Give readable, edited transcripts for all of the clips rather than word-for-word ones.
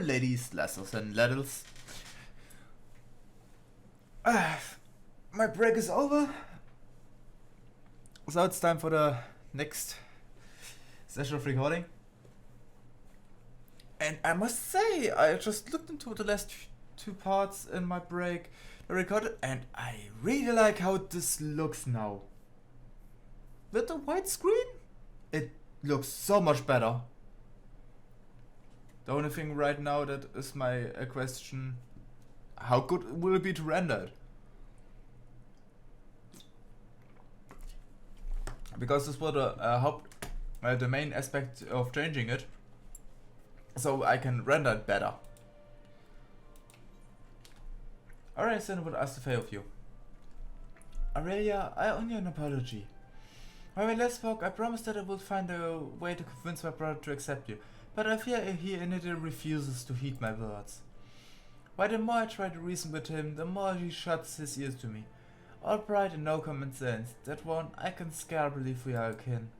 ladies, lasses and laddles. My break is over. So it's time for the next session of recording. And I must say, I just looked into the last two parts in my break I recorded, and I really like how this looks now. With the white screen, it looks so much better. The only thing right now that is my question, how good will it be to render it? Because this was the main aspect of changing it, so I can render it better. Alright, then I would ask the favor of you. Aurelia, I owe you an apology. When we last spoke, I promised that I would find a way to convince my brother to accept you, but I fear he initially refuses to heed my words. Why, the more I try to reason with him, the more he shuts his ears to me. All pride and no common sense, that one I can scarce believe we are akin.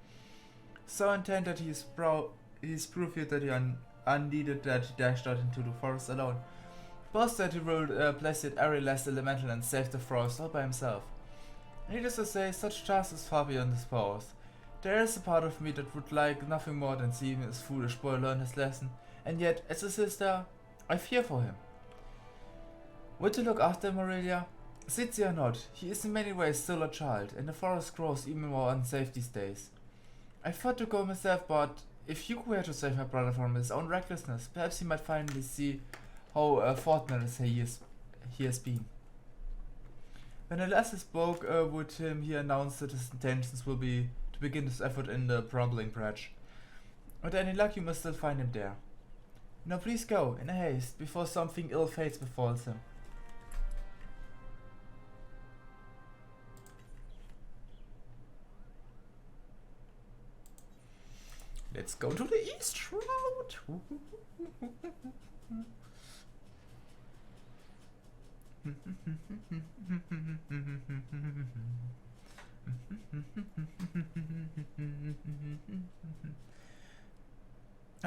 So intent that he is proof here that he unneeded that he dashed out into the forest alone. Boast that he ruled blessed every last elemental and saved the forest all by himself. Needless to say, such tasks is far beyond his powers. There is a part of me that would like nothing more than see him as foolish boy learn his lesson, and yet, as a sister, I fear for him. Would you look after him, Aurelia? Sincere or not, he is in many ways still a child, and the forest grows even more unsafe these days. I thought to go myself, but if you were to save my brother from his own recklessness, perhaps he might finally see how fortunate he has been. When I last spoke with him, he announced that his intentions will be to begin his effort in the Crumbling Bridge. With any luck, you must still find him there. Now please go, in haste, before something ill fates befalls him. Let's go to the east road.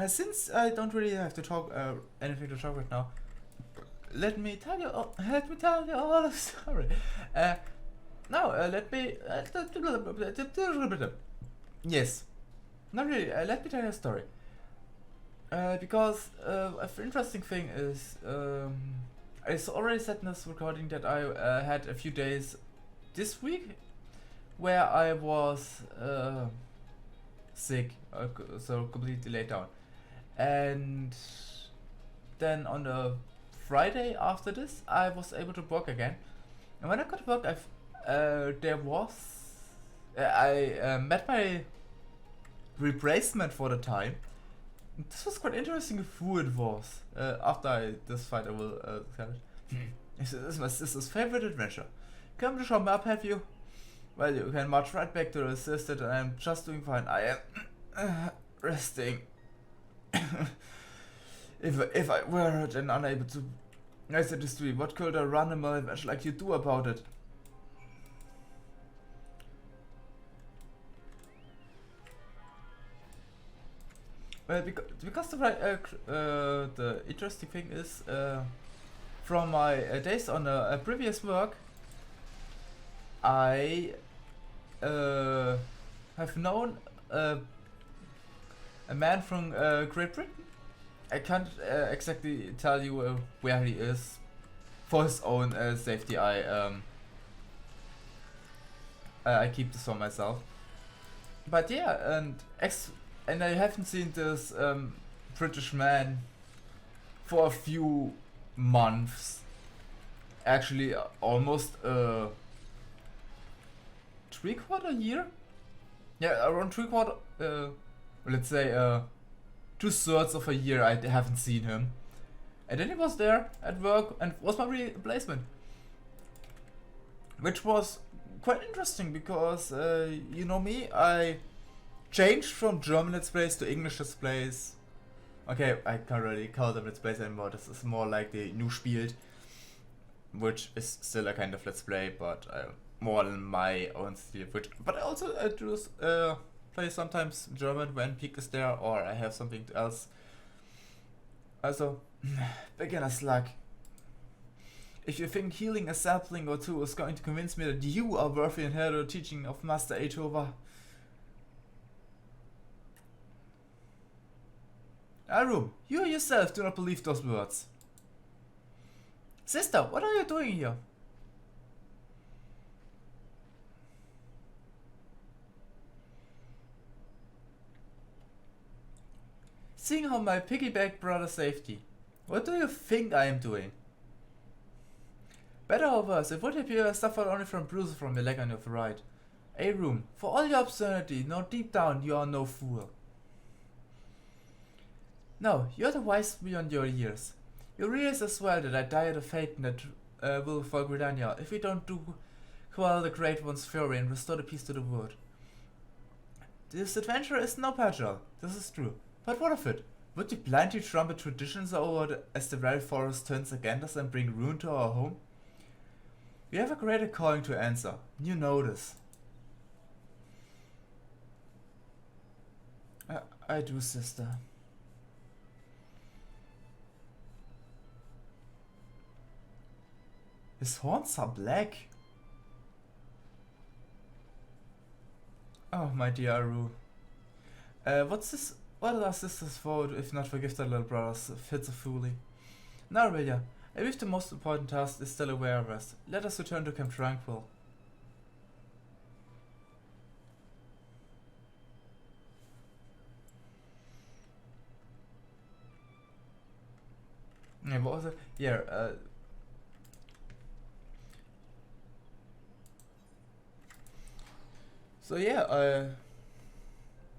Since I don't really have to talk anything to talk right now, let me tell you all the story. Yes. Not really, let me tell you a story. Because an interesting thing is, I already said in this recording that I had a few days this week where I was sick, so completely laid down. And then on the Friday after this, I was able to work again. And when I got to work, I met my replacement for the time. This was quite interesting who it was. After this fight I will tell it. This is my sister's favorite adventure. Come to show up, have you? Well, you can march right back to the assistant and I'm just doing fine. I am resting. If I were then unable to exit the street, what could a run-a-mill adventure like you do about it? Well, because the interesting thing is, from my days on a previous work, I have known a man from Great Britain. I can't exactly tell you where he is for his own safety. I keep this for myself. But yeah, and I haven't seen this British man for a few months. Actually, almost 3/4 year? Yeah, around 3/4, let's say 2/3 of a year I haven't seen him. And then he was there at work and was my replacement. Which was quite interesting because, you know me, I changed from German Let's Plays to English Let's Plays. Okay, I can't really call them Let's Plays anymore. This is more like the Nou Spielt, which is still a kind of Let's Play, but more in my own style. But I also do play sometimes German when Peak is there, or I have something else Also, beginner's luck. If you think healing a sapling or two is going to convince me that you are worthy and heir to the teaching of Master Eitova. Arum, you yourself do not believe those words. Sister, what are you doing here? Seeing how my piggyback brother saved you. What do you think I am doing? Better or worse, it would appear I suffered only from bruises from your leg on your right. Arum, for all your absurdity, know deep down you are no fool. No, you're the wise beyond your years. You realize as well that I die at a fate that will fall Gridania if we don't do quell the Great One's fury and restore the peace to the world. This adventure is no patrol, this is true. But what of it? Would you blindly trumpet traditions as the very forest turns against us and bring ruin to our home? We have a greater calling to answer. You know this. I do, sister. His horns are black. Oh, my dear Aru. What's this? What are sisters for if not forgive their little brothers fits of fooling? Now, Aurelia, I believe the most important task is still aware of us. Let us return to Camp Tranquil. Yeah, what was it? Yeah, so yeah,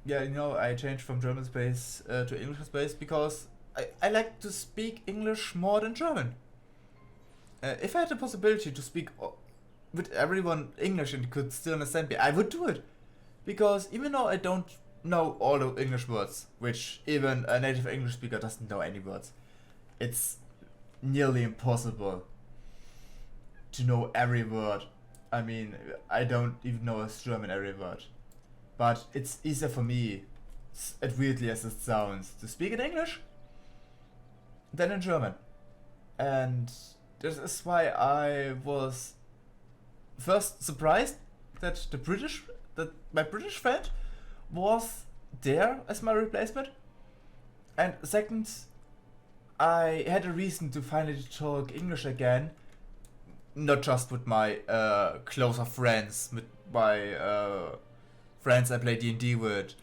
yeah, you know, I changed from German space to English space because I like to speak English more than German. If I had the possibility to speak with everyone English and could still understand me, I would do it. Because even though I don't know all the English words, which even a native English speaker doesn't know any words, it's nearly impossible to know every word. I mean, I don't even know a German every word. But it's easier for me, as weirdly as it sounds, to speak in English than in German. And this is why I was first surprised that my British friend was there as my replacement. And second, I had a reason to finally talk English again, not just with my closer friends, with my friends I play D&D with,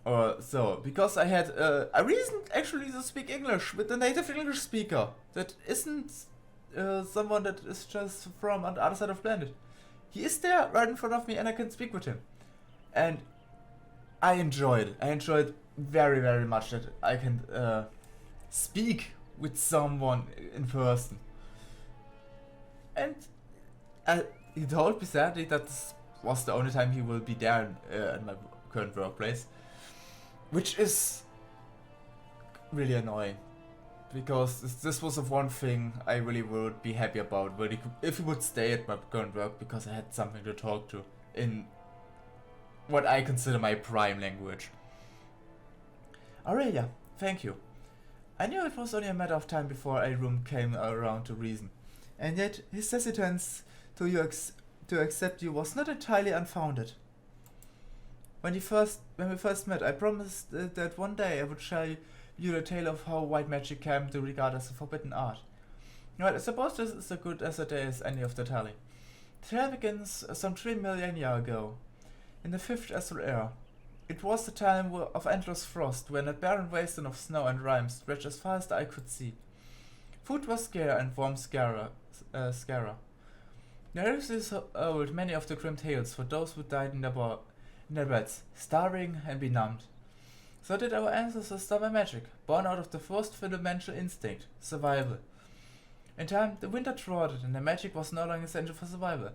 or so, because I had a reason actually to speak English with a native English speaker that isn't someone that is just from on the other side of the planet. He is there right in front of me and I can speak with him. And I enjoyed it. I enjoyed very, very much that I can speak with someone in person. And he told me sadly that this was the only time he will be there in my current workplace, which is really annoying, because this was the one thing I really would be happy about, if he would stay at my current work, because I had something to talk to in what I consider my prime language. Aurelia, thank you. I knew it was only a matter of time before Arum came around to reason, and yet his hesitance to accept you was not entirely unfounded. When we first met, I promised that one day I would share you the tale of how white magic came to regard as a forbidden art. Well, I suppose this is as good as a day as any of the tale. The tale begins some 3 millennia ago, in the 5th Astral Era. It was the time of endless frost, when a barren wasteland of snow and rime stretched as far as the eye could see. Food was scarce and warmth scarer. Narratives hold many of the grim tales for those who died in their beds, starving and benumbed. So did our ancestors die by magic, born out of the first fundamental instinct, survival. In time, the winter thwarted and the magic was no longer essential for survival.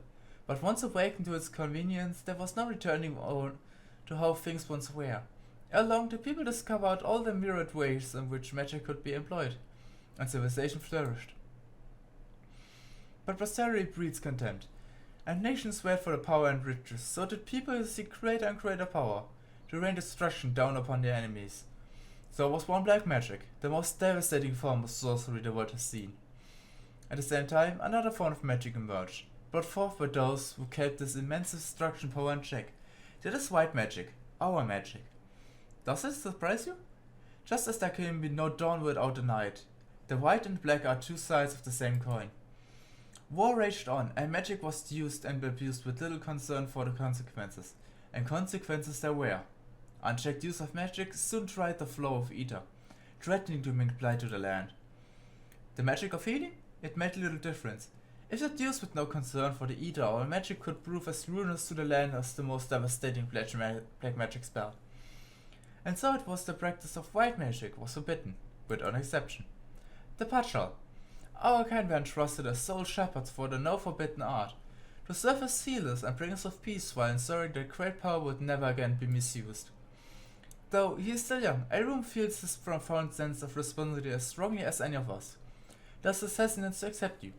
But once awakened to its convenience, there was no returning to how things once were. Ere long, the people discovered all the myriad ways in which magic could be employed, and civilization flourished. But posterity breeds contempt, and nations wait for the power and riches, so that people seek greater and greater power, to rain destruction down upon their enemies. There was one black magic, the most devastating form of sorcery the world has seen. At the same time, another form of magic emerged, brought forth by those who kept this immense destruction power in check. That is white magic, our magic. Does this surprise you? Just as there can be no dawn without a night, the white and black are two sides of the same coin. War raged on, and magic was used and abused with little concern for the consequences. And consequences there were. Unchecked use of magic soon dried the flow of ether, threatening to bring blight to the land. The magic of healing? It made little difference. If not used with no concern for the ether, our magic could prove as ruinous to the land as the most devastating black magic spell. And so it was the practice of white magic was forbidden, with an exception. The Patchal. Our kind were entrusted as sole shepherds for the now forbidden art, to serve as sealers and bringers of peace while ensuring that great power would never again be misused. Though he is still young, Arum feels his profound sense of responsibility as strongly as any of us, thus is hesitant to accept you.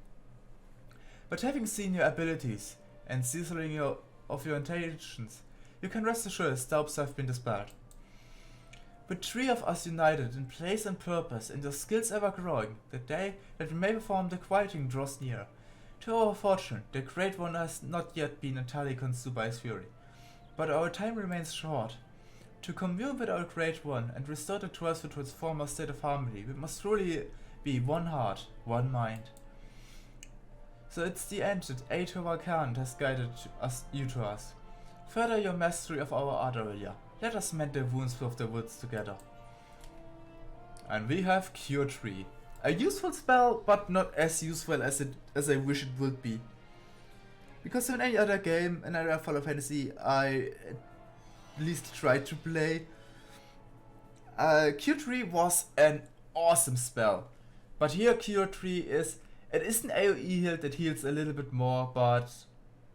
But having seen your abilities and seasoning of your intelligence, you can rest assured his doubts have been dispelled. With three of us united in place and purpose, and your skills ever growing, the day that we may perform the quieting draws near. To our fortune, the Great One has not yet been entirely consumed by his fury, but our time remains short. To commune with our Great One and restore the Twelfth to its former state of harmony, we must truly be one heart, one mind. So it's the end that Ato Valkan has guided you to us. Further your mastery of our art, Aurelia. Let us mend the wounds of the woods together. And we have Cure Tree. A useful spell, but not as useful as I wish it would be. Because in any other game, in any other Final Fantasy, I at least tried to play, Cure Tree was an awesome spell. But here Cure Tree is an AoE heal that heals a little bit more, but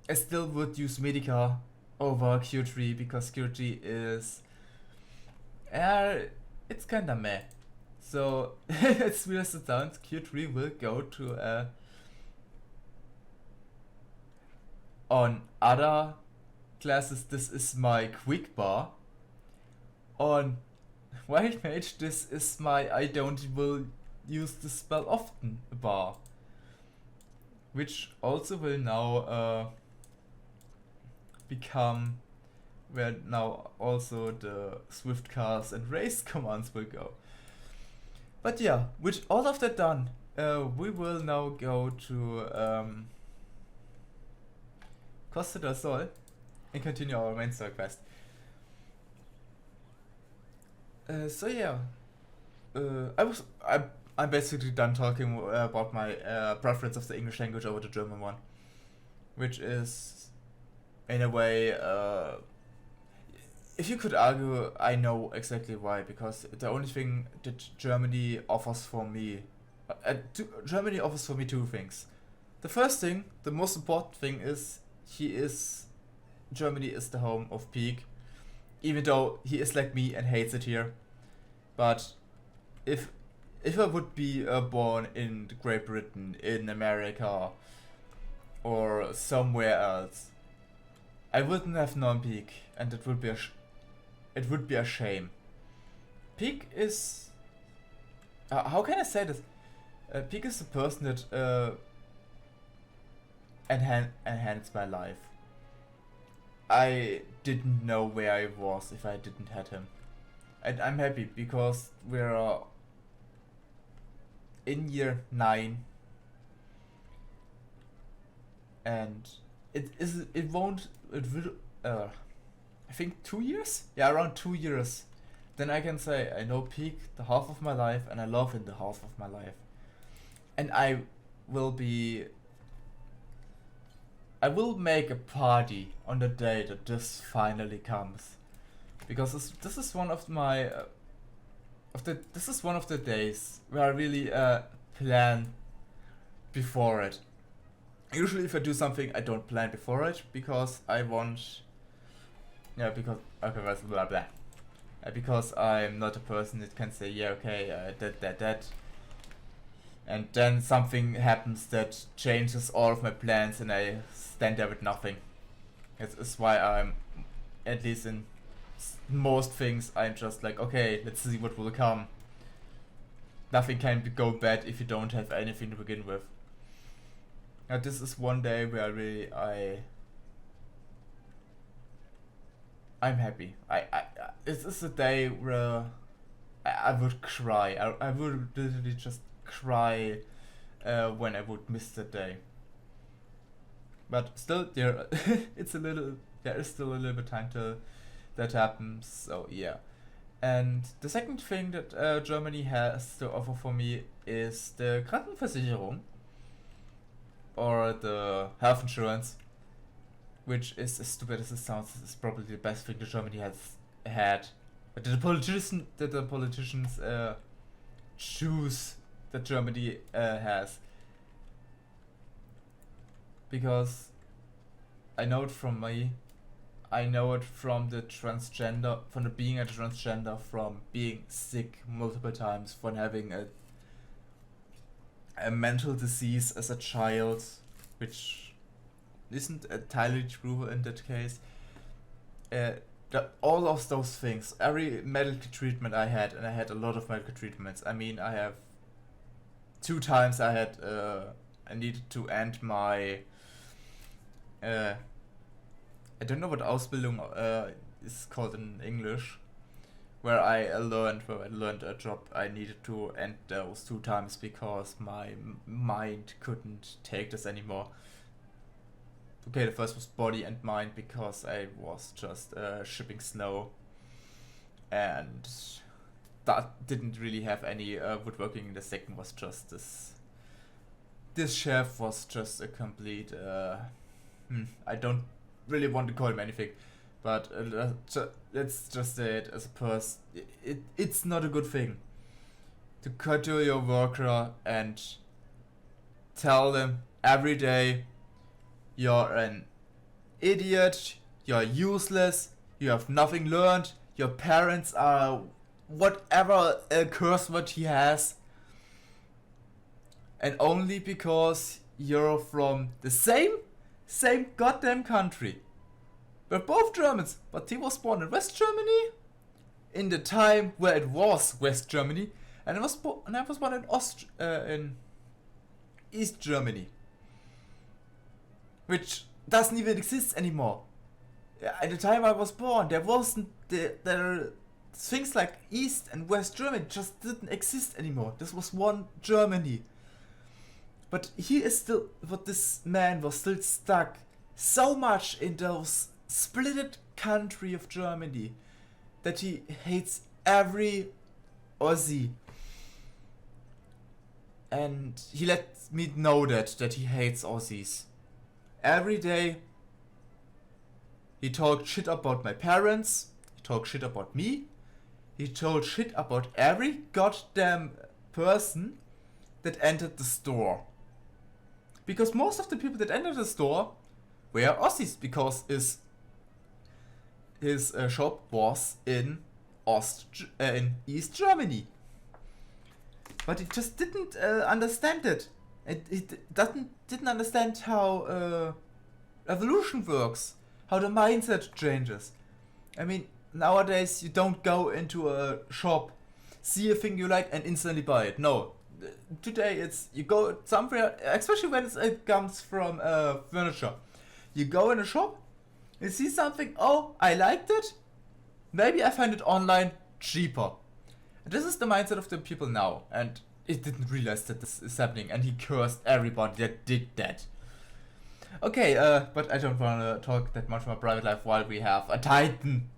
I still would use Medica over Cure Tree because Cure Tree is it's kinda meh. So as weird as it sounds, Cure Tree will go to on other classes this is my quick bar. On Wild Mage this is my I don't will use the spell often bar. Which also will now become where now also the swift cast and race commands will go. But yeah, with all of that done, we will now go to Costa del Sol and continue our main story quest. So yeah, I'm basically done talking about my preference of the English language over the German one, which is in a way, if you could argue, I know exactly why, because the only thing that Germany offers for me, Germany offers for me two things. The first thing, the most important thing is, Germany is the home of Peak, even though he is like me and hates it here. But if I would be born in Great Britain, in America, or somewhere else, I wouldn't have known Peak, and it would be a shame. Peak is how can I say this? Peak is the person that enhanced my life. I didn't know where I was if I didn't have him, and I'm happy because we're in year 9, and it will I think 2 years? Yeah, around 2 years. Then I can say I know Peak the half of my life and I love him the half of my life. And I will make a party on the day that this finally comes. Because this is one of my this is one of the days where I really plan before it. Usually if I do something I don't plan before it because I want blah blah. Because I'm not a person that can say yeah okay that and then something happens that changes all of my plans and I stand there with nothing. It's why I'm at least in most things I'm just like, okay, let's see what will come. Nothing can go bad if you don't have anything to begin with. Now this is one day where really I'm happy. This is a day where I would cry. I would literally just cry when I would miss that day. But still, there it's a little. There is still a little bit time till that happens. So yeah. And the second thing that Germany has to offer for me is the Krankenversicherung, or the health insurance, which is, as stupid as it sounds, is probably the best thing that Germany has had. But the politicians choose that Germany has, because I know it from me. I know it from the transgender, from the being a transgender, from being sick multiple times, from having a mental disease as a child, which isn't entirely true in that case. All of those things, every medical treatment I had, and I had a lot of medical treatments. I mean, I have 2 times I needed to end my I don't know what Ausbildung is called in English, where I learned a job. I needed to end those 2 times because my mind couldn't take this anymore. Okay, the first was body and mind, because I was just shipping snow, and that didn't really have any woodworking. The second was just this chef was just a complete I don't really want to call him anything, but let's just say it as a person. It's not a good thing to cut to your worker and tell them every day, you're an idiot, you're useless, you have nothing learned, your parents are whatever curse what he has, and only because you're from the same goddamn country. We're both Germans, but he was born in West Germany, in the time where it was West Germany, and I was born in East Germany, which doesn't even exist anymore. At the time I was born, there wasn't there things like East and West Germany just didn't exist anymore. This was one Germany. But this man was still stuck so much in those splitted country of Germany that he hates every Aussie. And he let me know that he hates Aussies. Every day he talked shit about my parents, he talked shit about me, he told shit about every goddamn person that entered the store. Because most of the people that entered the store were Aussies, because his shop was in East Germany. But he just didn't understand it. It didn't understand how evolution works, how the mindset changes. I mean, nowadays you don't go into a shop, see a thing you like, and instantly buy it. No. Today it's you go somewhere, especially when it comes from furniture. You go in a shop, you see something, oh, I liked it, maybe I find it online cheaper. This is the mindset of the people now, and it didn't realize that this is happening, and he cursed everybody that did that. Okay, but I don't want to talk that much about private life while we have a Titan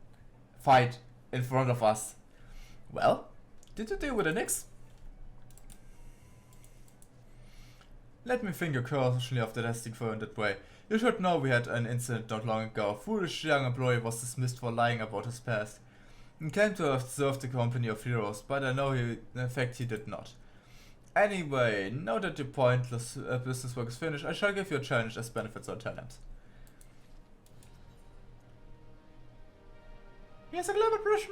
fight in front of us. Well, did you deal with the Knicks? Let me think occasionally of the testing for in that way. You should know we had an incident not long ago. A foolish young employee was dismissed for lying about his past. He claimed to have served the company of heroes, but I know in fact he did not. Anyway, now that your pointless business work is finished, I shall give you a challenge as benefits on talents. Here's a clever version.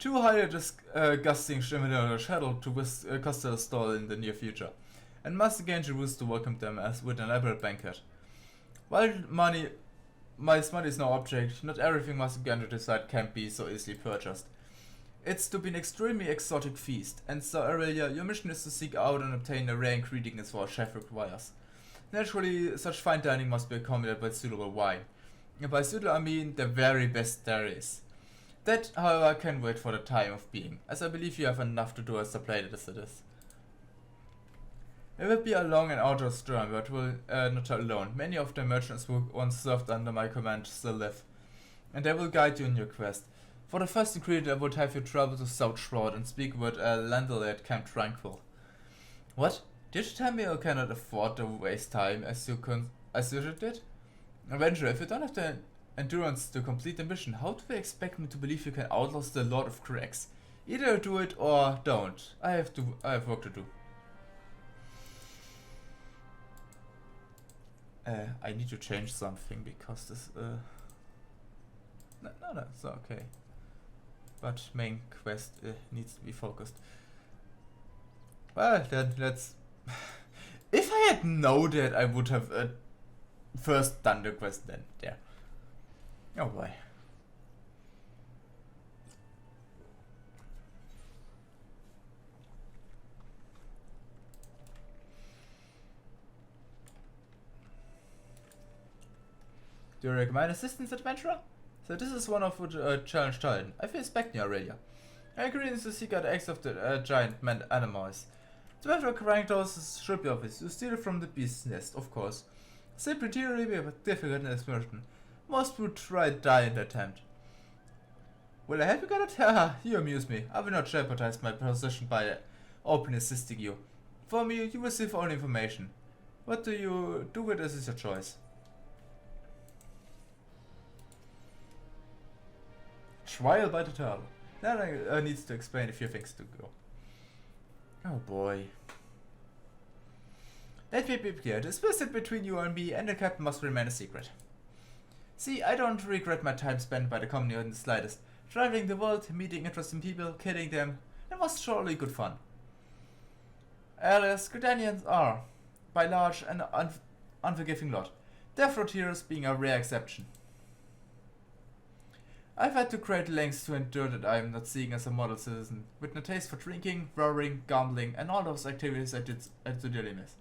Too highly disgusting criminal shadow to cost a stall in the near future, and must again Jerusalem to welcome them as with an elaborate banquet. While my money is no object. Not everything must be granted to decide can't be so easily purchased. It's to be an extremely exotic feast, and so Aurelia, your mission is to seek out and obtain the rare ingredients our chef requires. Naturally, such fine dining must be accompanied by suitable wine. And by suitable I mean the very best there is. That, however, can wait for the time of being, as I believe you have enough to do as the plate as it is. It will be a long and arduous journey, but will not alone. Many of the merchants who once served under my command still live, and they will guide you in your quest. For the first ingredient, I would have you travel to South Shroud and speak with a landlord at Camp Tranquil. What? Did you tell me you cannot afford to waste time as you did? Avenger, if you don't have the endurance to complete the mission, how do they expect me to believe you can outlast the Lord of Cracks? Either do it or don't. I have work to do. I need to change something because this no, it's okay. But main quest needs to be focused. Well, then let's. If I had known that, I would have first done the quest then. There. Oh boy. Do you recommend assistance, adventurer? So this is one of the challenge Titan. I feel expecting you already. I agree to seek out the eggs of the giant man animals. The method of carrying those should be obvious. You steal it from the beast's nest, of course. Simply theory, but difficult in exploration. Most would try to die in the attempt. Will I help you get it? Haha, you amuse me. I will not jeopardize my position by openly assisting you. For me, you receive only information. What do you do with this is your choice. Trial by the turtle. Then I needs to explain a few things to go. Oh boy. Let me be clear, this visit between you and me and the captain must remain a secret. See, I don't regret my time spent by the company in the slightest. Traveling the world, meeting interesting people, killing them, it was surely good fun. Alias, Gridanians are, by large, an unforgiving lot. Their frontiers being a rare exception. I've had to great lengths to endure that I am not seen as a model citizen, with no taste for drinking, roaring, gambling, and all those activities I do dearly miss.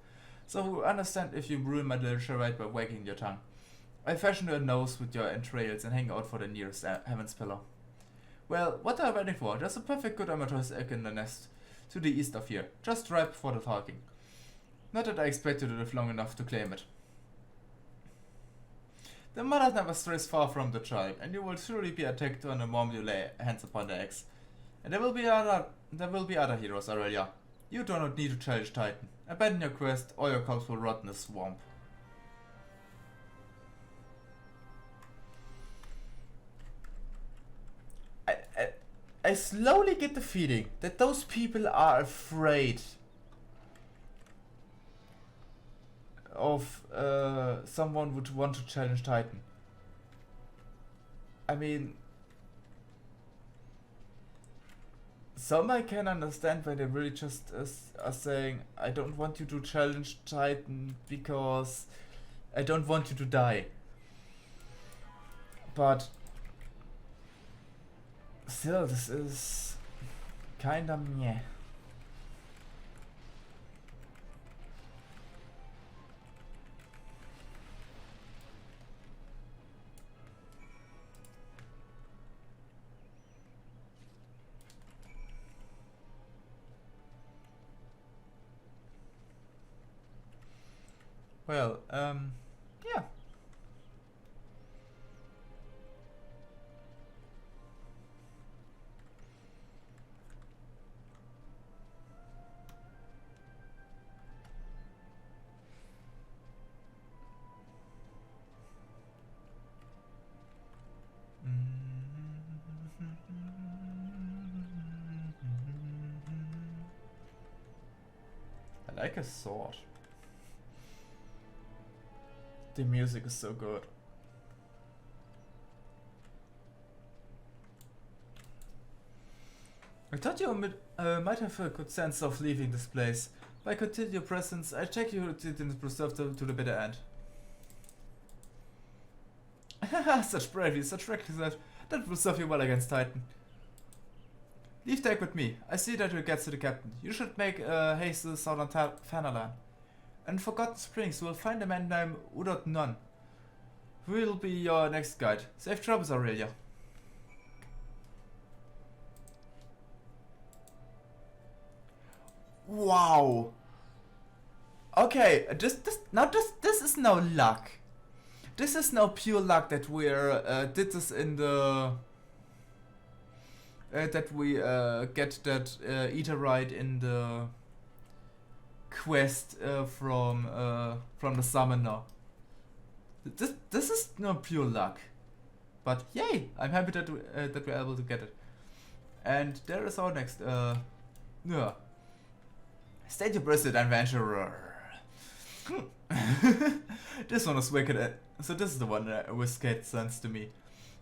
So understand if you ruin my literature right by wagging your tongue. I fashion your nose with your entrails and hang out for the nearest heaven's pillow. Well, what are you waiting for? There's a perfect good amateur's egg in the nest to the east of here, just right before the talking. Not that I expect you to live long enough to claim it. The mother never strays far from the child, and you will surely be attacked on the moment you lay hands upon the eggs. And there will be other heroes, Aurelia. You do not need to challenge Titan. Abandon your quest, or your corpse will rot in the swamp. I slowly get the feeling that those people are afraid of someone would want to challenge Titan. I mean, some I can understand when they really just are saying, I don't want you to challenge Titan because I don't want you to die. But still, this is kinda meh. Well, yeah. I like a sword. The music is so good. I thought you might have a good sense of leaving this place. By continuing your presence, I check you didn't preserve to the bitter end. Such bravery, such recklessness. That will serve you well against Titan. Leave Deck with me. I see that you get to the captain. You should make haste to the southern Fanalan. In Forgotten Springs, you will find a man named Udot Nun. Who will be your next guide. Safe travels, Aurelia. Wow. Okay, this is no luck. This is no pure luck that we're did this in the that we get that Ether right in the quest from the summoner. This is no pure luck, but yay! I'm happy that that we're able to get it. And there is our next yeah. State your breasted adventurer. This one is wicked. So this is the one with Skate sends to me.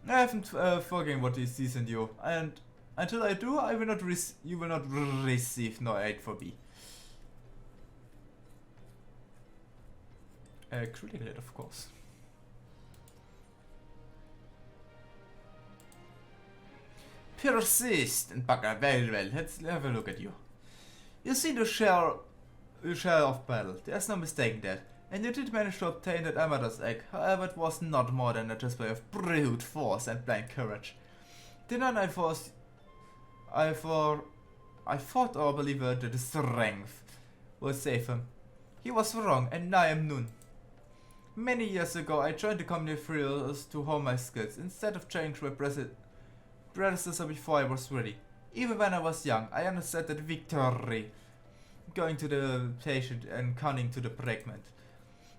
I haven't forgotten what he sees in you, and until I do, I will not you will not receive no aid for me. Critical hit, of course. Persist and bugger very well. Let's have a look at you. You see the shell of battle. There's no mistaking that. And you did manage to obtain that Amadeus egg. However, it was not more than a display of brute force and blind courage. Did not I thought our believer that his strength will save him. He was wrong, and now I am none. Many years ago, I joined the company of Friels to hone my skills, instead of trying to my predecessor before I was ready. Even when I was young, I understood that victory, going to the patient and counting to the pregnant.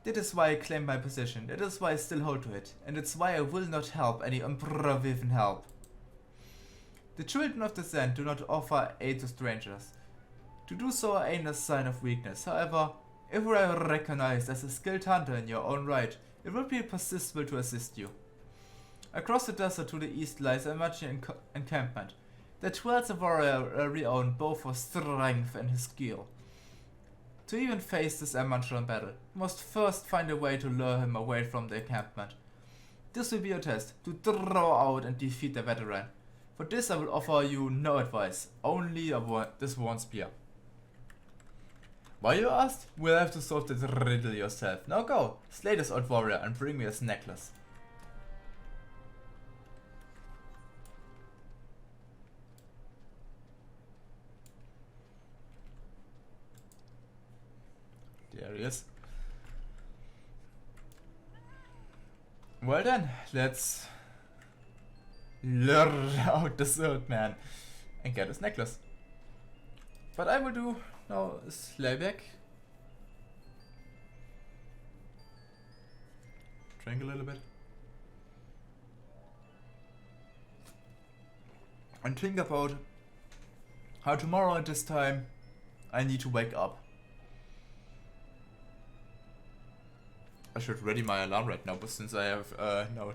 That is why I claim my position, that is why I still hold to it, and it's why I will not help any unproven help. The children of the Zen do not offer aid to strangers. To do so ain't a sign of weakness. However, if we are recognized as a skilled hunter in your own right, it would be permissible to assist you. Across the desert to the east lies a marching encampment that dwells a warrior renowned both for strength and his skill. To even face this amateur in battle, you must first find a way to lure him away from the encampment. This will be your test, to draw out and defeat the veteran. For this I will offer you no advice, only this one spear. Why, you asked? We'll have to solve this riddle yourself. Now go, slay this old warrior and bring me his necklace. There he is. Well then, let's lure out this old man and get his necklace. But I will do now is lay back. Drink a little bit. And think about how tomorrow at this time I need to wake up. I should ready my alarm right now, but since I have no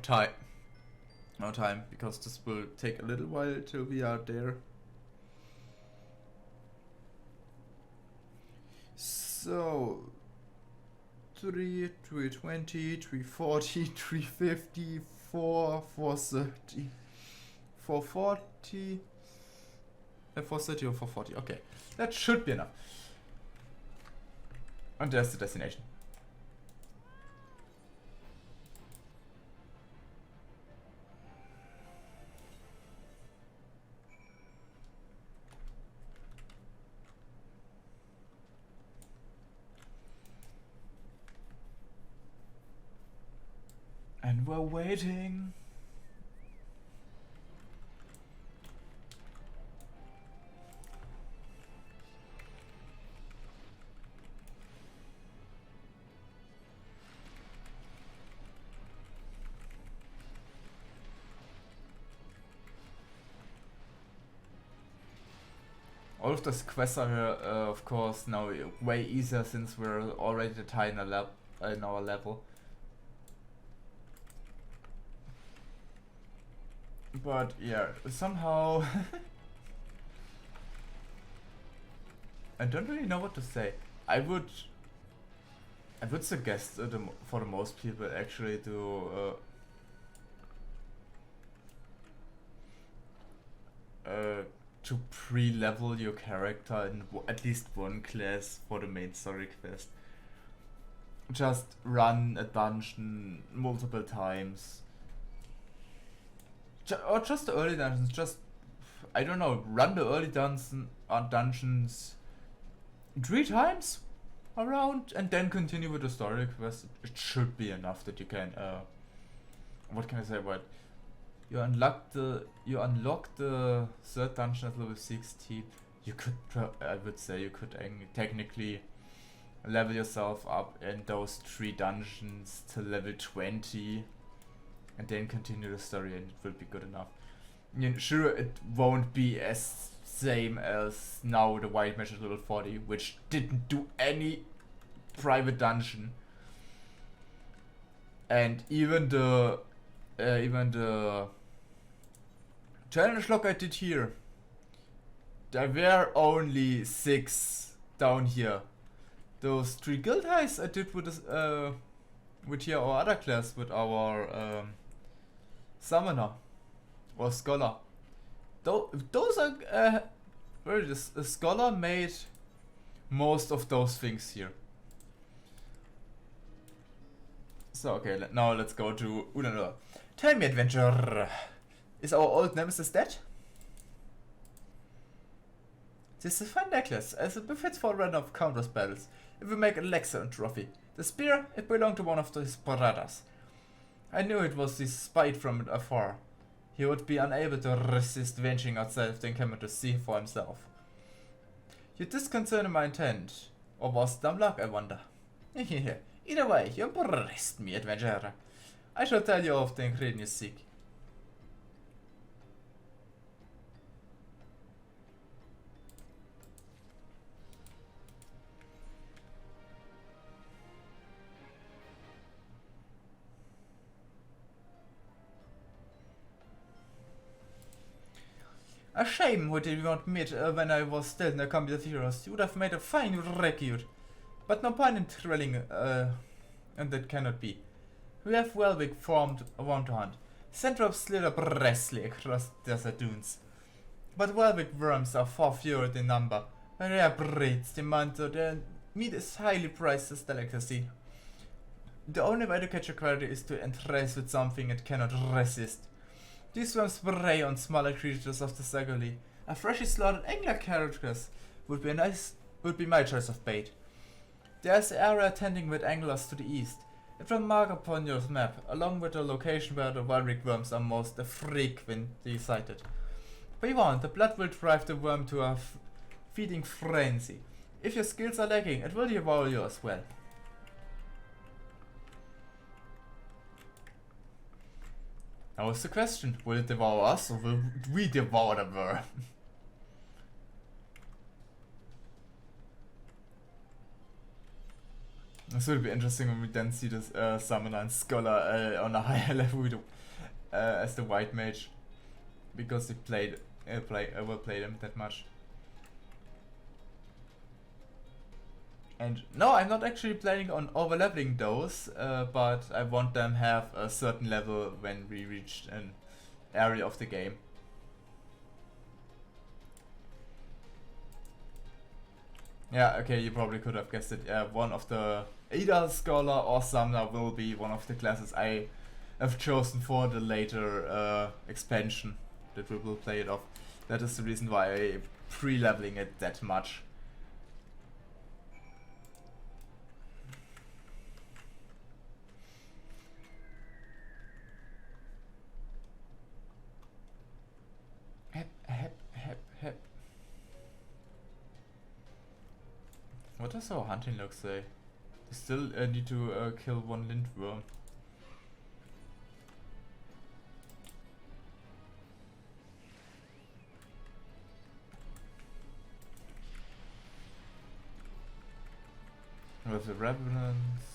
time, because this will take a little while till we are there. So 320, 340, 350, 430, 440, 430 or 440. Okay, that should be enough. And there's the destination. And we're waiting. All of those quests are, of course, now way easier since we're already at high in our level. But yeah, somehow I don't really know what to say. I would suggest for the most people actually to to pre-level your character in at least one class for the main story quest. Just run a dungeon multiple times. Or just the early dungeons, just, I don't know, run the early dungeons 3 times around and then continue with the story quest. It should be enough that you can, what can I say about it? You unlock the third dungeon at level 60. You could, I would say, you could technically level yourself up in those 3 dungeons to level 20 and then continue the story, and it will be good enough. I mean, sure, it won't be as same as now the white mage at level 40, which didn't do any private dungeon, and even the challenge log I did here, there were only 6 down here. Those 3 guild highs I did with this, with here our other class, with our summoner or scholar. Those are the scholar made most of those things here. So okay, now let's go to Unanur. Tell me, adventurer, is our old nemesis dead? This is a fine necklace, as it befits for a run of countless battles. If we make an excellent trophy. The spear, it belonged to one of his brothers. I knew it was his spite from afar. He would be unable to resist venturing outside of the encampment to see for himself. You disconcern my intent, or was dumb luck, I wonder. Either way, you impressed me, adventurer. I shall tell you of the ingredient you seek. A shame we did not meet when I was still in the company of heroes. You would have made a fine recruit. But no point in thrilling, and that cannot be. We have Welwick formed around to hunt. Center of slither Bresley across desert dunes. But Welwick worms are far fewer in number. Rare breeds demand so their meat is highly prized as delicacy. The only way to catch a quarry is to entice with something it cannot resist. These worms prey on smaller creatures of the Sagoli. A freshly slaughtered angler carcass would be my choice of bait. There is an area tending with anglers to the east. It will mark upon your map, along with the location where the Welwick worms are most frequently sighted. Be warned, the blood will drive the worm to a feeding frenzy. If your skills are lacking, it will devour you as well. Now is the question, will it devour us or will we devour the worm? This will be interesting when we then see this summoner and scholar on a higher level with as the white mage, because they overplayed him that much. And no, I'm not actually planning on overleveling those, but I want them have a certain level when we reach an area of the game. Yeah, okay, you probably could have guessed it. One of the either scholar or summoner will be one of the classes I have chosen for the later expansion that we will play it off. That is the reason why I'm pre-leveling it that much. Hep. What does our hunting log say? We still need to kill 1 lindworm. With the revenants.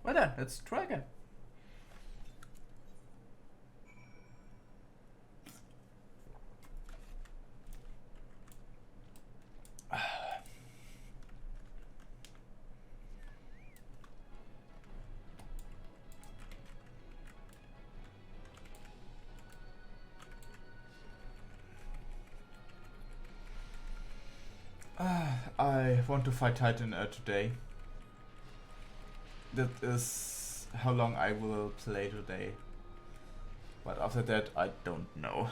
Well then, let's try again. I want to fight Titan today. That is how long I will play today. But after that, I don't know.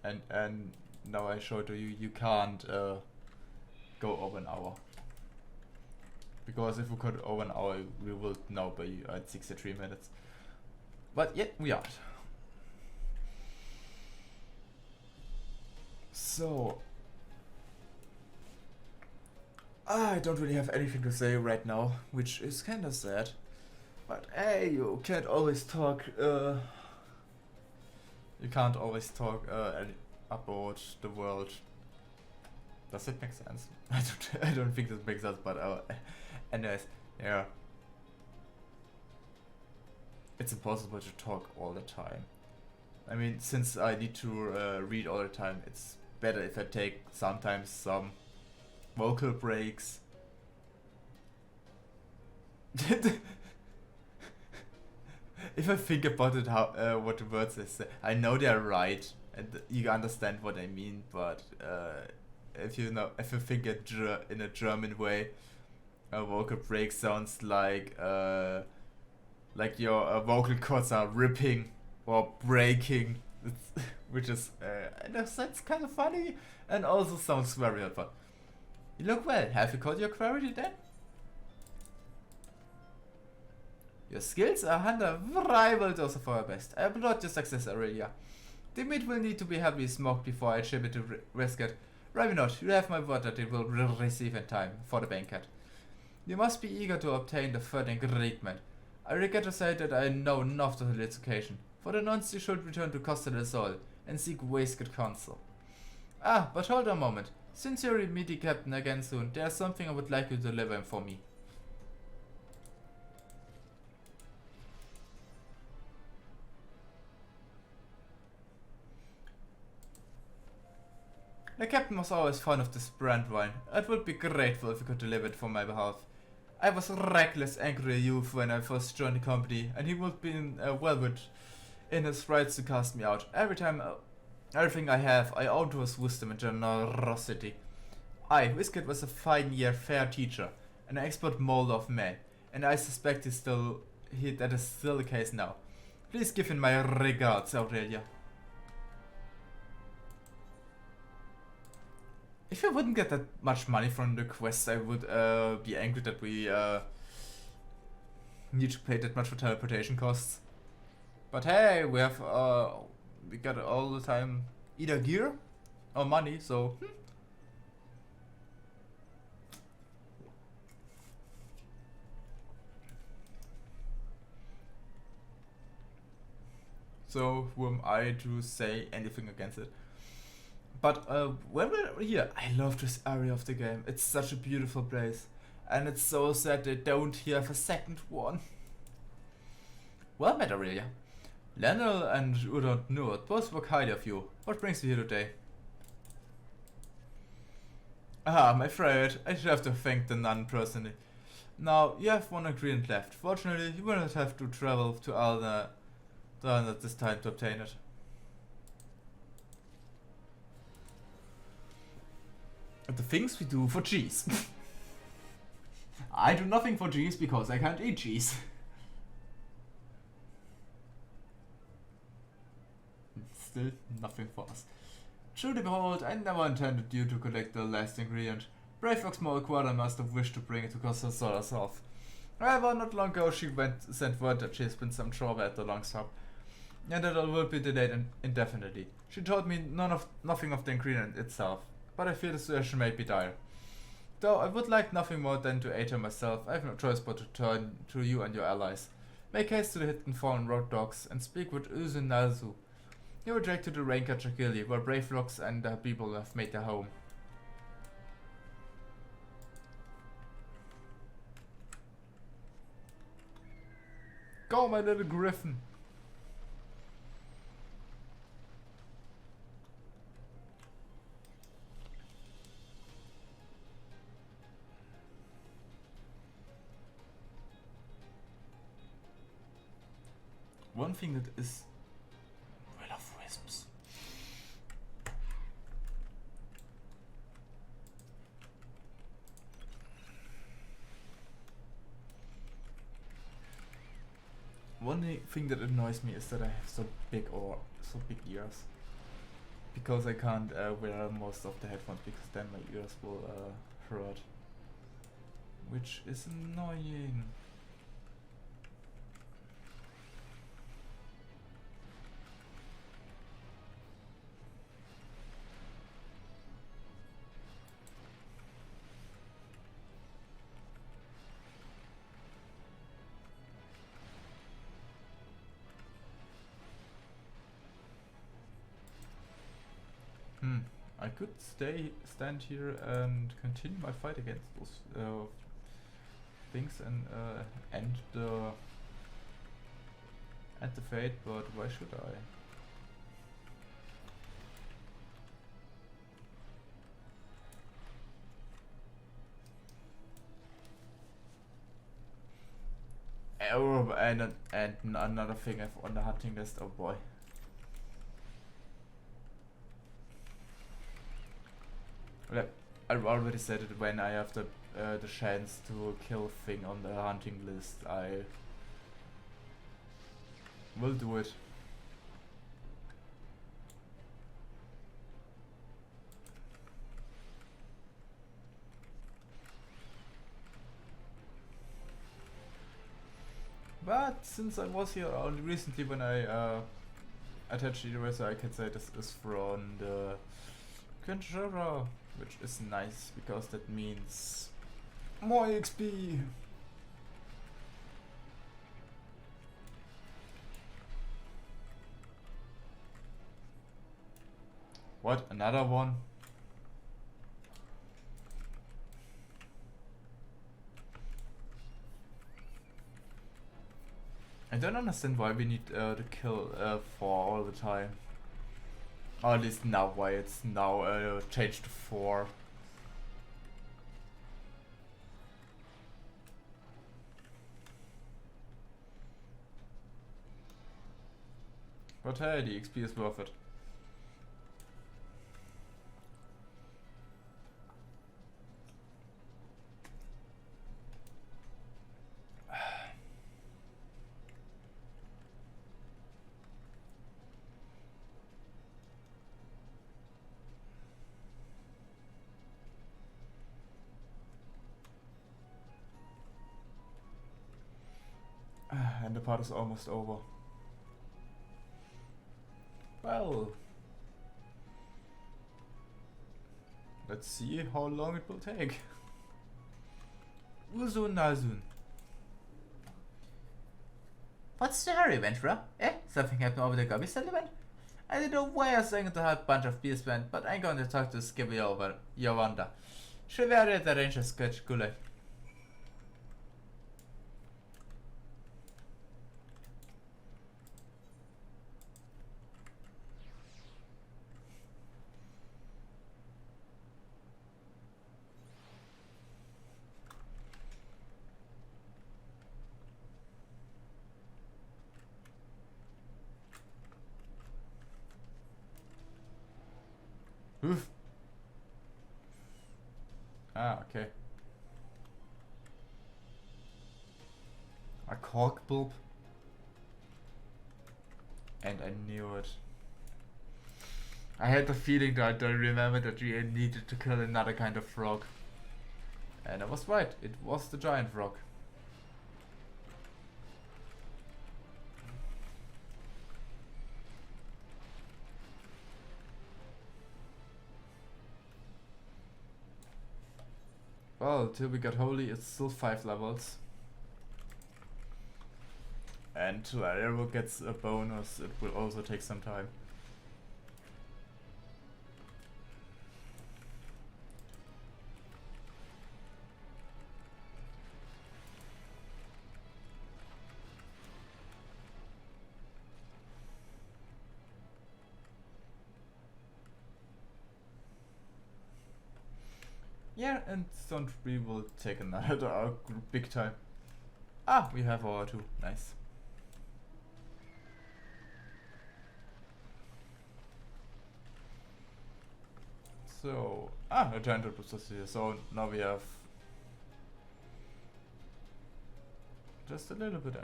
And now I show to you, you can't go over an hour. Because if we could over an hour, we will now be at 63 minutes. But yet we aren't. So I don't really have anything to say right now, which is kinda sad. But hey, you can't always talk about the world. Does it make sense? I don't think this makes sense, but anyways, yeah. It's impossible to talk all the time. I mean, since I need to read all the time, it's better if I take sometimes some vocal breaks. If I think about it, how what the words they say, I know they're right and you understand what I mean, but if you think it in a German way, a vocal break sounds like your vocal cords are ripping or breaking, which is in a sense kind of funny and also sounds very helpful. You look well. Have you caught your query then? Your skills are under rival those of our best. I applaud your success, Aurelia. The meat will need to be heavily smoked before I ship it to Rescat. Right not, you have my word that it will receive in time for the banquet. You must be eager to obtain the third ingredient. I regret to say that I know enough of its occasion. For the nonce you should return to Costa del Sol and seek wasted counsel. Ah, but hold on a moment. Since you'll meet the captain again soon, there's something I would like you to deliver for me. The captain was always fond of this brand wine. I would be grateful if you could deliver it for my behalf. I was reckless, angry youth when I first joined the company, and he would be well in his rights to cast me out. Everything I have, I owe to his wisdom and generosity. Whisket was a fine year fair teacher, an expert molder of men, and I suspect that is still the case now. Please give him my regards, Aurelia. If I wouldn't get that much money from the quest, I would be angry that we need to pay that much for teleportation costs. But hey, we got all the time either gear or money, so So who am I to say anything against it? But when we're here, I love this area of the game. It's such a beautiful place. And it's so sad they don't have a second one. Well met, Aurelia. Lionel and Udon Nord both spoke highly of you. What brings you here today? Ah, I'm afraid I should have to thank the nun personally. Now, you have one ingredient left. Fortunately, you will not have to travel to Alna at this time to obtain it. The things we do for cheese. I do nothing for cheese because I can't eat cheese. Still nothing for us. Truly behold, I never intended you to collect the last ingredient. Brave Oxmoor Quarter must have wished to bring it to Costa Sol herself. However, not long ago she sent word that she has been some trouble at the long stop, and that it will be delayed indefinitely. She told me nothing of the ingredient itself, but I fear the situation may be dire. Though I would like nothing more than to aid her myself, I have no choice but to turn to you and your allies. Make haste to the hidden fallen road dogs and speak with Uzu Nalzu. He will direct to the Raincatcher Gilly, where brave locks and their people have made their home. Go, my little griffin! One thing that is... I love wisps. only thing that annoys me is that I have so big ears. Because I can't wear most of the headphones because then my ears will hurt. Which is annoying. I could stand here and continue my fight against those things and end the fate, but why should I? Oh, and another thing I've on the hunting list. Oh boy. Well, I already said it, when I have the chance to kill thing on the hunting list, I will do it. But since I was here only recently when I attached the eraser, I can say this is from the Conjurer, which is nice because that means more XP. What? Another one? I don't understand why we need to kill 4 all the time. Or at least now, why it's now changed to 4. But hey, the XP is worth it. And the part is almost over. Well, let's see how long it will take. Uzun Nazun. What's the hurry, adventurer? Eh? Something happened over the Gobby settlement? I don't know why I sang to a bunch of beast went, but I'm going to talk to Skibby over Yawanda. She very at the ranger sketch gullet. Oof. Ah, okay. A cork bulb. And I knew it. I had the feeling that I remembered that we needed to kill another kind of frog. And I was right, it was the giant frog. Well, till we got holy, it's still 5 levels. And till Arrow gets a bonus, it will also take some time. Yeah, and Stone 3 will take another big time. Ah, we have our 2. Nice. So, a giant processor here. So now we have just a little bit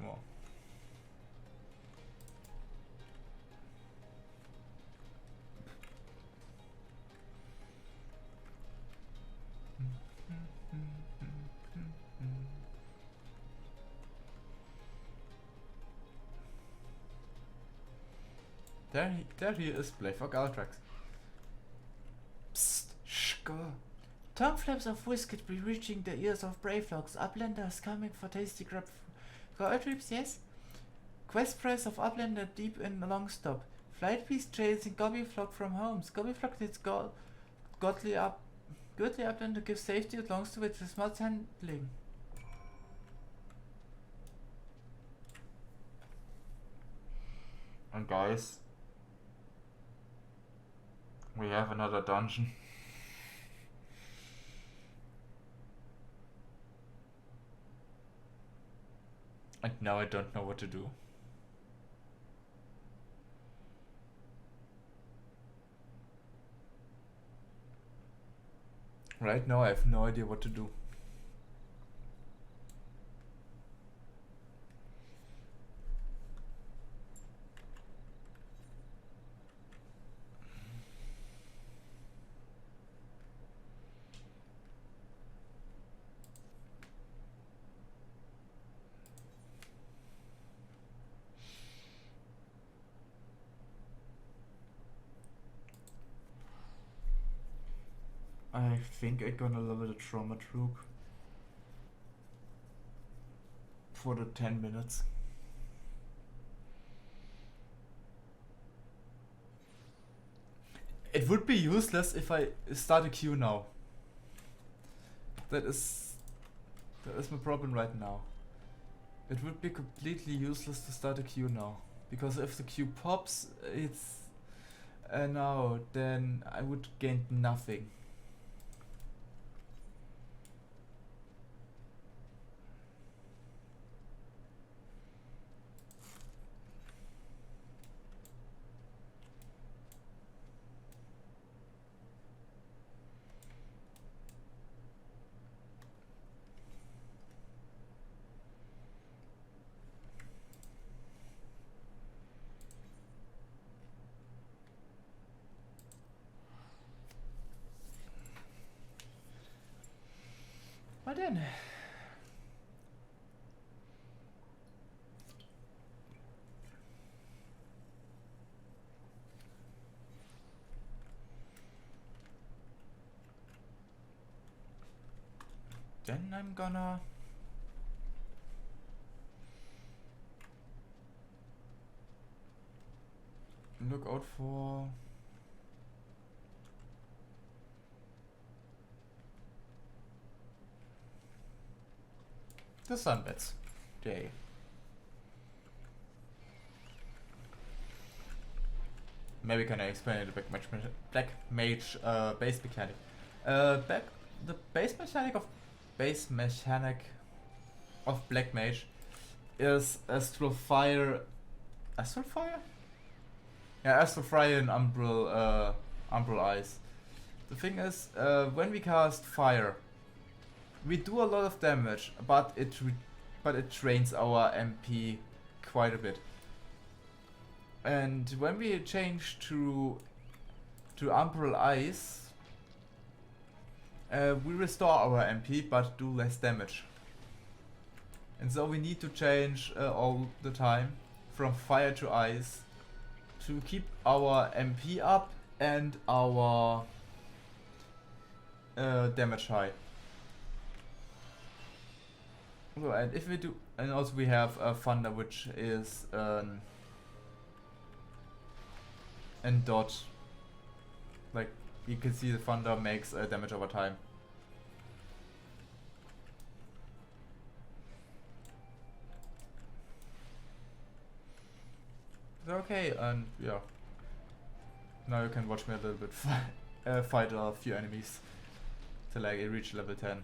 more. There he is, Playfog Altrax. Psst, shh, go. Tongue flaps of whisket be reaching the ears of Bravelogs. Uplander is coming for tasty grub. Gold trips, yes? Quest price of Uplander deep in a long stop. Flight beast chasing Gobbyflog from homes. Gobbyflog needs godly Uplander gives safety it belongs to with smart handling. And guys, we have another dungeon. And now I don't know what to do. Right now I have no idea what to do. I think I'm gonna level the trauma troop for the 10 minutes. It would be useless if I start a queue now. That is my problem right now. It would be completely useless to start a queue now, because if the queue pops, it's now, then I would gain nothing. Well then. Then I'm gonna look out for the Sunbeds Day. Maybe can I explain the black mage base mechanic? The base mechanic of black mage is astral fire. Astral fire? Yeah, astral fire and umbral eyes. The thing is, when we cast fire, we do a lot of damage, but it drains our MP quite a bit. And when we change to umbral eyes, we restore our MP but do less damage. And so we need to change all the time from fire to ice to keep our MP up and our damage high. So, and if we do, and also we have thunder, which is and dot. Like you can see, the thunder makes damage over time. Okay, and yeah. Now you can watch me a little bit fight a few enemies till I reach level 10.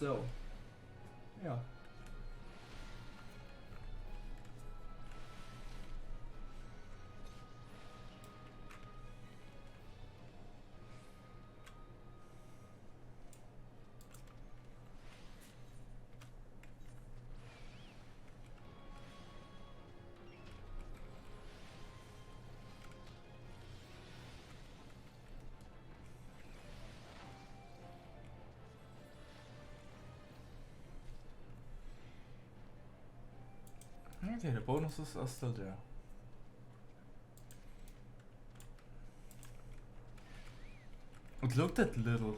So, yeah. Okay, the bonuses are still there. It looked at little.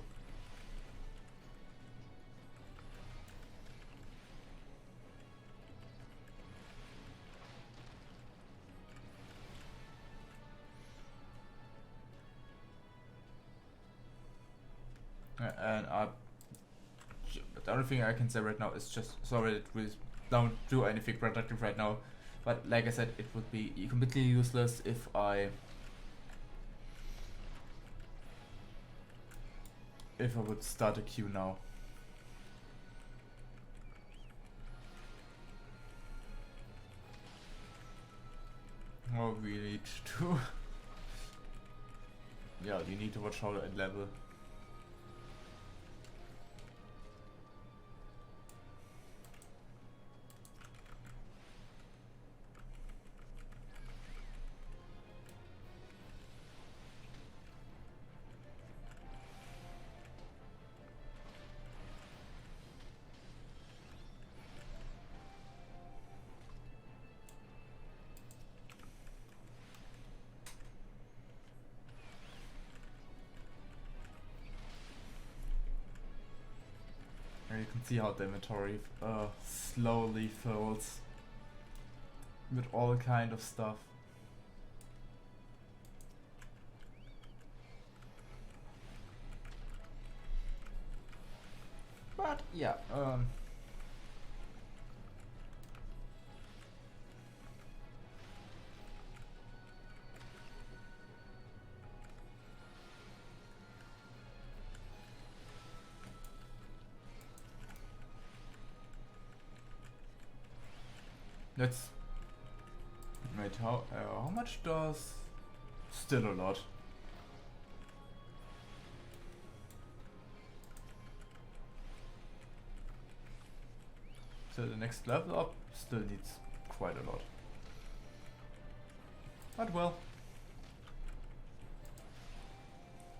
And the only thing I can say right now is just sorry that we don't do anything productive right now. But like I said, it would be completely useless if I would start a queue now. Oh, we need to. Yeah, you need to watch how at level. You can see how the inventory slowly fills with all kind of stuff. But yeah, let's wait. How much does? Still a lot. So the next level up still needs quite a lot. But well,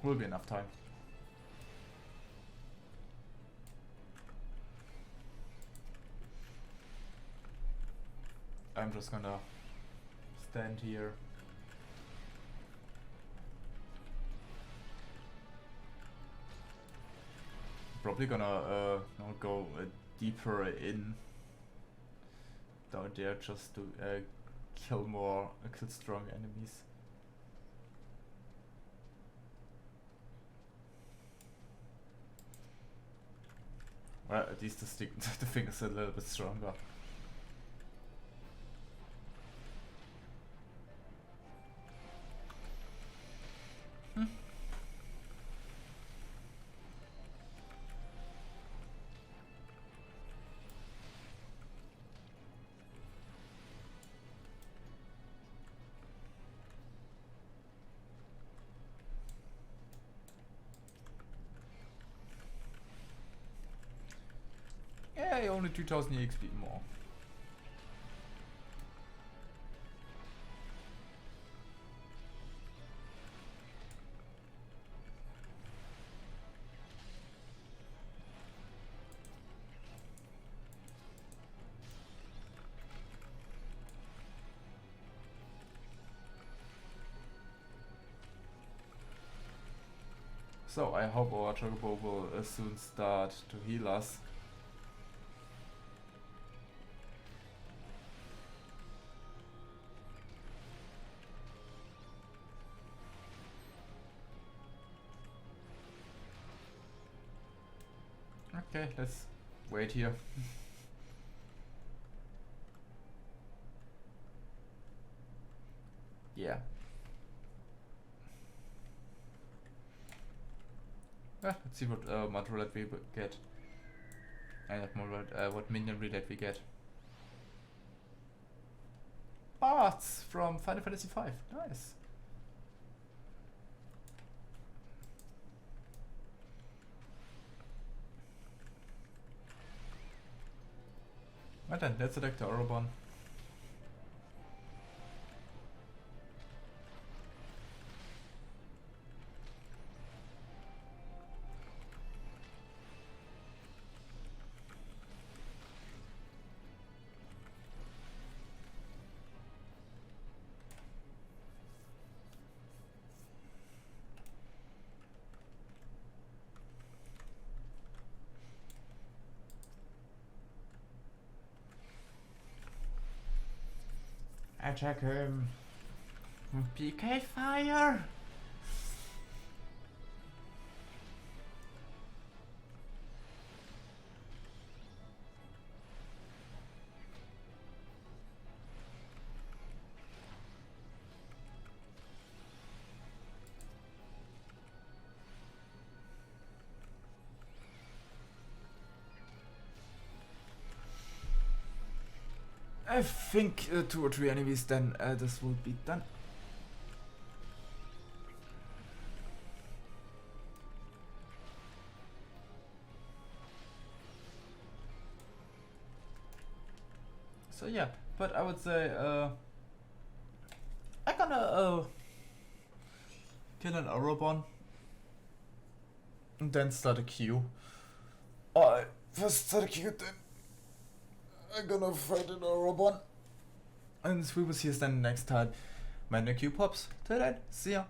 will be enough time. I'm just gonna stand here. Probably gonna go deeper in down there just to kill strong enemies. Well, at least the thing is a little bit stronger. Yeah, only 2000 EXP more. So I hope our Chocobo will soon start to heal us. Okay, let's wait here. Yeah. Let's see what mod roulette we get. And what minion roulette we get. Ah, it's from Final Fantasy V. Nice. Well then, let's select the Orobon. Attack him. PK fire. I think 2 or 3 enemies, then this will be done. So yeah, but I would say I'm gonna kill an Eurobon and then start a queue. I first start a queue, then I'm gonna fight an Eurobon. And we will see us then next time when the queue pops. Till then, see ya.